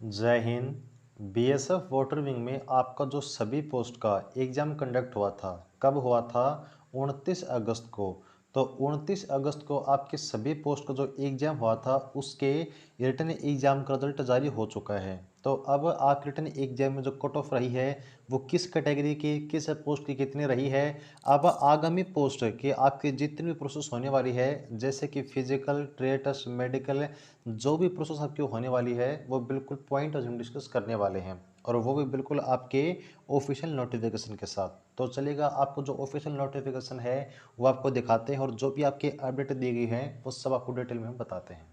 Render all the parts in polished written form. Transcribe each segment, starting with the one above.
जय Hind. BSF water wing में आपका जो सभी पोस्ट का एग्ज़ाम कंडक्ट हुआ था, कब हुआ था? 29 अगस्त को। तो 29 अगस्त को आपके सभी पोस्ट का जो एग्ज़ाम हुआ था उसके रिटन एग्ज़ाम का रिजल्ट जारी हो चुका है। तो अब आप रिटन एग्ज़ाम में जो कट ऑफ रही है वो किस कैटेगरी की, किस पोस्ट की कितनी रही है। अब आगामी पोस्ट के आपके जितनी भी प्रोसेस होने वाली है, जैसे कि फिजिकल, ट्रेड टेस्ट, मेडिकल, जो भी प्रोसेस आपकी होने वाली है वो बिल्कुल पॉइंट वाइज हम डिस्कस करने वाले हैं, और वो भी बिल्कुल आपके ऑफिशियल नोटिफिकेशन के साथ। तो चलिएगा, आपको जो ऑफिशियल नोटिफिकेशन है वो आपको दिखाते हैं, और जो भी आपके अपडेट दी गई है वो सब आपको डिटेल में हम बताते हैं।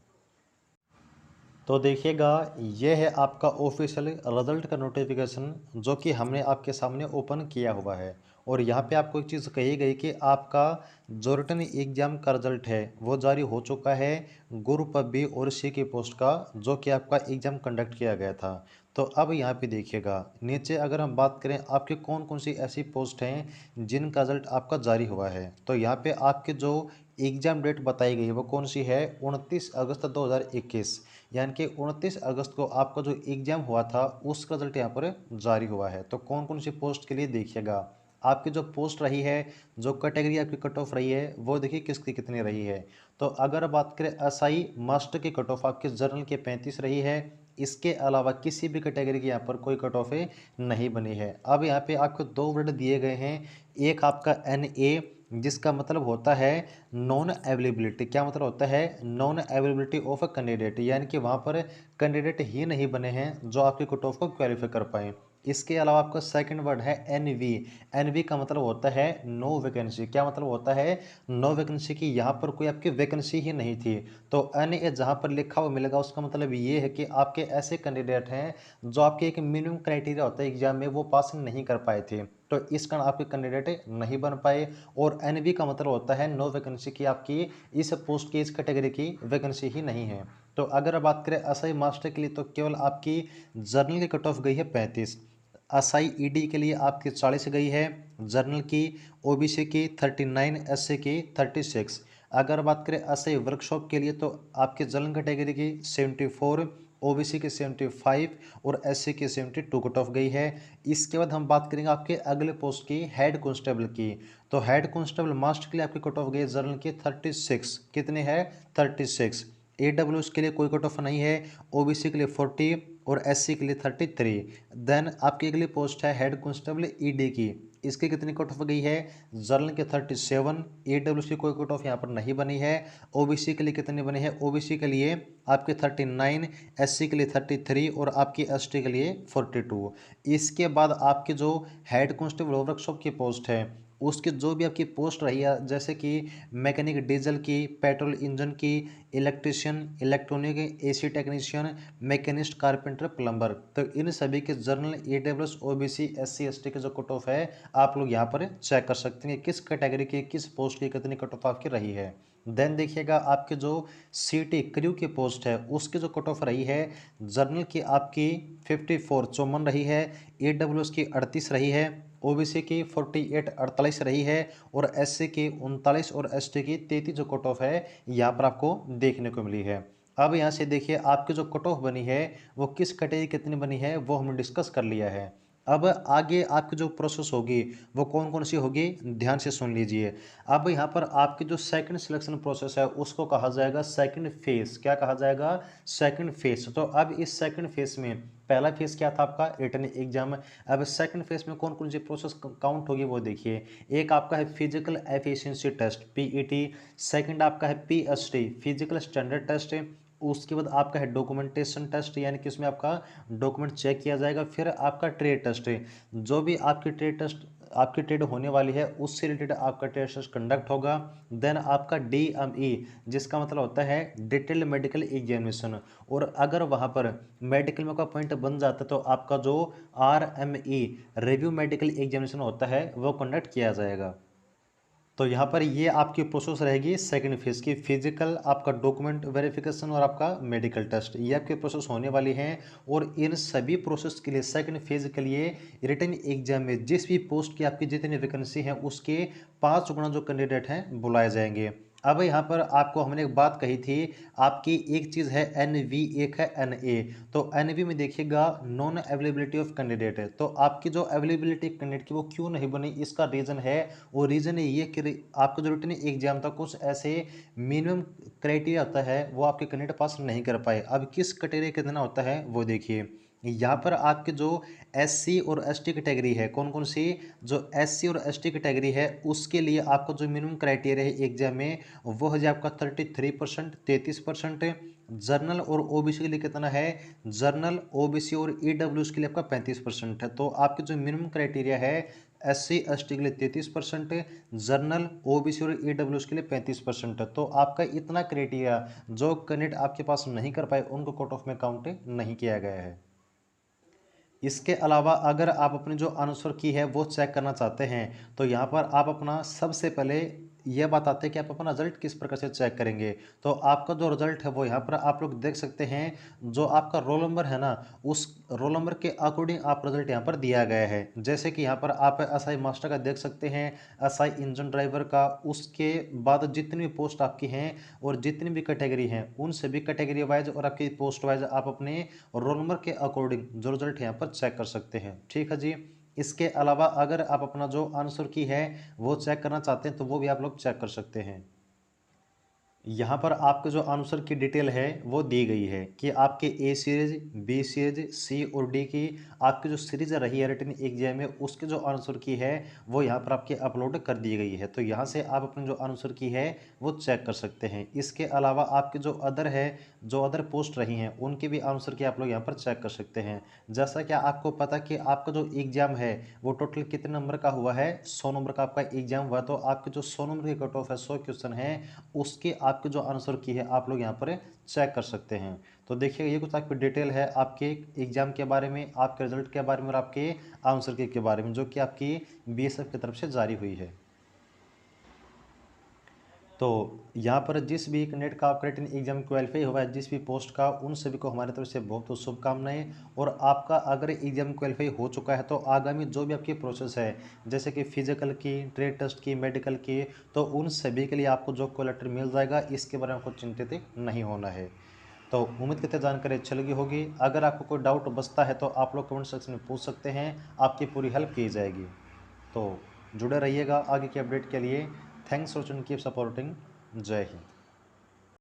तो देखिएगा, ये है आपका ऑफिशियल रिजल्ट का नोटिफिकेशन जो कि हमने आपके सामने ओपन किया हुआ है। और यहाँ पे आपको एक चीज़ कही गई कि आपका जो रिटन एग्जाम का रिजल्ट है वो जारी हो चुका है ग्रुप बी और सी की पोस्ट का, जो कि आपका एग्ज़ाम कंडक्ट किया गया था। तो अब यहाँ पे देखिएगा नीचे, अगर हम बात करें आपके कौन कौन सी ऐसी पोस्ट हैं जिनका रिजल्ट आपका जारी हुआ है, तो यहाँ पे आपके जो एग्ज़ाम डेट बताई गई है वो कौन सी है? 29 अगस्त 2021। यानी कि 29 अगस्त को आपका जो एग्ज़ाम हुआ था उसका रिजल्ट यहाँ पर जारी हुआ है। तो कौन कौन सी पोस्ट के लिए देखिएगा, आपकी जो पोस्ट रही है, जो कैटेगरी आपकी कट ऑफ रही है वो देखिए किसकी कितनी रही है। तो अगर बात करें एसआई मास्टर की कट ऑफ आपके जर्नल के 35 रही है। इसके अलावा किसी भी कैटेगरी की यहाँ पर कोई कट ऑफ नहीं बनी है। अब यहाँ पे आपको दो वर्ड दिए गए हैं, एक आपका NA, जिसका मतलब होता है नॉन अवेलेबिलिटी। क्या मतलब होता है? Non availability of a candidate, यानी कि वहाँ पर कैंडिडेट ही नहीं बने हैं जो आपके कट ऑफ को क्वालिफाई कर पाए। इसके अलावा आपका सेकंड वर्ड है NV। NV का मतलब होता है नो वैकेंसी। क्या मतलब होता है? नो वैकेंसी की यहाँ पर कोई आपकी वैकेंसी ही नहीं थी। तो NA जहाँ पर लिखा हुआ मिलेगा उसका मतलब ये है कि आपके ऐसे कैंडिडेट हैं जो आपके एक मिनिमम क्राइटेरिया होता है एग्जाम में वो पास नहीं कर पाए थे, तो इस कारण आपके कैंडिडेट नहीं बन पाए। और NV का मतलब होता है नो वैकेंसी की, आपकी इस पोस्ट की, इस कैटेगरी की वैकेंसी ही नहीं है। तो अगर बात करें एसआई मास्टर के लिए तो केवल आपकी जर्नल की कट ऑफ गई है 35, एसआई ईडी के लिए आपकी 40 गई है जर्नल की, ओबीसी की 39, एससी की 36। अगर बात करें एसआई वर्कशॉप के लिए तो आपके जनरल कैटेगरी की 74, ओबीसी की 75 और एससी की 72 कट ऑफ गई है। इसके बाद हम बात करेंगे आपके अगले पोस्ट की, हेड कांस्टेबल की। तो हेड कांस्टेबल मास्टर के लिए आपकी कट ऑफ गई जनरल की 36। कितने है? 36। AWS के लिए कोई कट ऑफ नहीं है। ओबीसी के लिए 40 और एससी के लिए 33। देन आपकी अगली पोस्ट है हेड कांस्टेबल ईडी की। इसकी कितनी कट ऑफ गई है? जनरल के 37। AWS की कोई कट ऑफ यहाँ पर नहीं बनी है। ओबीसी के लिए कितनी बनी है? ओबीसी के लिए आपके 39, एससी के लिए 33 और आपकी एसटी के लिए 42। इसके बाद आपकी जो हेड कांस्टेबल वर्कशॉप की पोस्ट है उसकी जो भी आपकी पोस्ट रही है, जैसे कि मैकेनिक डीजल की, पेट्रोल इंजन की, electrician, electronic AC technician, machinist, carpenter, plumber, तो इन सभी के journal AWS OBC SC ST के जो कट ऑफ है आप लोग यहाँ पर चेक कर सकते हैं किस कैटेगरी की, किस पोस्ट की कितनी कट ऑफ आपकी रही है। देन देखिएगा आपके जो CT क्रू की पोस्ट है उसकी जो कट ऑफ रही है, जर्नल की आपकी 54 54 रही है, AWS की 38 रही है, ओबीसी की 48 48 रही है, और एससी की 39 और एसटी की 33 जो कट ऑफ है यहाँ पर आपको देखने को मिली है। अब यहाँ से देखिए आपकी जो कट ऑफ बनी है वो किस कैटेगरी कितनी बनी है वो हमने डिस्कस कर लिया है। अब आगे आपकी जो प्रोसेस होगी वो कौन कौन सी होगी, ध्यान से सुन लीजिए। अब यहाँ पर आपकी जो सेकंड सिलेक्शन प्रोसेस है उसको कहा जाएगा सेकंड फेज। क्या कहा जाएगा? Second phase. तो अब इस सेकंड फेज में पहला फेज क्या था आपका? Written exam. अब सेकंड फेज में कौन कौन सी प्रोसेस काउंट होगी वो देखिए। एक आपका है physical efficiency test PET। Second आपका है PST फिजिकल स्टैंडर्ड टेस्ट। उसके बाद आपका है डॉक्यूमेंटेशन टेस्ट, यानी कि उसमें आपका डॉक्यूमेंट चेक किया जाएगा। फिर आपका ट्रेड टेस्ट है, जो भी आपकी ट्रेड टेस्ट आपकी ट्रेड होने वाली है उससे रिलेटेड आपका ट्रेड टेस्ट कंडक्ट होगा। देन आपका DME, जिसका मतलब होता है डिटेल्ड मेडिकल एग्जामिनेशन, और अगर वहाँ पर मेडिकल में का पॉइंट बन जाता है तो आपका जो RME रिव्यू मेडिकल एग्जामिनेशन होता है वो कंडक्ट किया जाएगा। तो यहाँ पर ये आपकी प्रोसेस रहेगी सेकंड फेज की, फिजिकल, आपका डॉक्यूमेंट वेरिफिकेशन और आपका मेडिकल टेस्ट, ये आपकी प्रोसेस होने वाली हैं। और इन सभी प्रोसेस के लिए सेकंड फेज के लिए रिटन एग्जाम में जिस भी पोस्ट की आपकी जितनी वैकेंसी है उसके 5 गुना जो कैंडिडेट हैं बुलाए जाएंगे। अब यहाँ पर आपको हमने एक बात कही थी, आपकी एक चीज़ है एनवी, एक है एनए। तो एनवी में देखिएगा नॉन अवेलेबिलिटी ऑफ कैंडिडेट है, तो आपकी जो अवेलेबिलिटी कैंडिडेट की वो क्यों नहीं बनी, इसका रीज़न है, वो रीज़न ये कि आपका जो रिटन एग्जाम था कुछ ऐसे मिनिमम क्राइटेरिया होता है वो आपके कैंडिडेट पास नहीं कर पाए। अब किस क्राइटेरिया कितना होता है वो देखिए, यहाँ पर आपके जो एससी और एसटी कैटेगरी है, कौन कौन सी, जो एससी और एसटी कैटेगरी है उसके लिए आपको जो मिनिमम क्राइटेरिया है एग्जाम में वो है आपका 33%, 33%। जर्नल और ओबीसी के लिए कितना है, जर्नल, ओबीसी और ईडब्ल्यूएस के लिए आपका 35% है। तो आपके जो मिनिमम क्राइटेरिया है एससी एसटी के लिए 33%, जर्नल, ओबीसी और ईडब्ल्यूएस के लिए 35% है। तो आपका इतना क्राइटेरिया जो कैंडिडेट आपके पास नहीं कर पाए उनको कट ऑफ में काउंट नहीं किया गया है। इसके अलावा अगर आप अपनी जो आंसर की है वो चेक करना चाहते हैं तो यहाँ पर आप अपना सबसे पहले यह बताते हैं कि आप अपना रिजल्ट किस प्रकार से चेक करेंगे। तो आपका जो रिजल्ट है वो यहाँ पर आप लोग देख सकते हैं, जो आपका रोल नंबर है ना उस रोल नंबर के अकॉर्डिंग आप रिजल्ट यहाँ पर दिया गया है। जैसे कि यहाँ पर आप एसआई मास्टर का देख सकते हैं, एसआई इंजन ड्राइवर का, उसके बाद जितनी भी पोस्ट आपकी हैं और जितनी भी कैटेगरी हैं उन सभी कैटेगरी वाइज और आपकी पोस्ट वाइज आप अपने रोल नंबर के अकॉर्डिंग जो रिजल्ट यहाँ पर चेक कर सकते हैं। ठीक है जी। इसके अलावा अगर आप अपना जो आंसर की है वो चेक करना चाहते हैं तो वो भी आप लोग चेक कर सकते हैं। यहाँ पर आपके जो आंसर की डिटेल है वो दी गई है कि आपके ए सीरीज, बी सीरीज, सी और डी की आपकी जो सीरीज रही है रिटन एग्जाम में उसके जो आंसर की है वो यहाँ पर आपके अपलोड कर दी गई है। तो यहाँ से आप अपनी जो आंसर की है वो चेक कर सकते हैं। इसके अलावा आपके जो अदर है, जो अदर पोस्ट रही हैं उनके भी आंसर की आप लोग यहाँ पर चेक कर सकते हैं। जैसा कि आपको पता कि आपका जो एग्जाम है वो टोटल कितने नंबर का हुआ है, 100 नंबर का आपका एग्जाम हुआ। तो आपके जो 100 नंबर की कट ऑफ है, 100 क्वेश्चन है, उसके आपके जो आंसर की है आप लोग यहाँ पर चेक कर सकते हैं। तो देखिए ये कुछ आपकी डिटेल है आपके एग्जाम के बारे में, आपके रिजल्ट के बारे में और आपके आंसर के बारे में जो कि आपकी बीएसएफ की तरफ से जारी हुई है। तो यहाँ पर जिस भी कैंडिडेट का आपका रिटन एग्जाम क्वालिफाई हुआ है, जिस भी पोस्ट का, उन सभी को हमारी तरफ से बहुत बहुत शुभकामनाएं। और आपका अगर एग्जाम क्वालिफाई हो चुका है तो आगामी जो भी आपकी प्रोसेस है जैसे कि फिजिकल की, ट्रेड टेस्ट की, मेडिकल की, तो उन सभी के लिए आपको जॉब कॉल लेटर मिल जाएगा। इसके बारे में आपको चिंतित नहीं होना है। तो उम्मीद करते जानकारी अच्छी लगी होगी। अगर आपको कोई डाउट बचता है तो आप लोग कमेंट सेक्शन में पूछ सकते हैं, आपकी पूरी हेल्प की जाएगी। तो जुड़े रहिएगा आगे की अपडेट के लिए। Thanks for keep supporting. जय हिंद।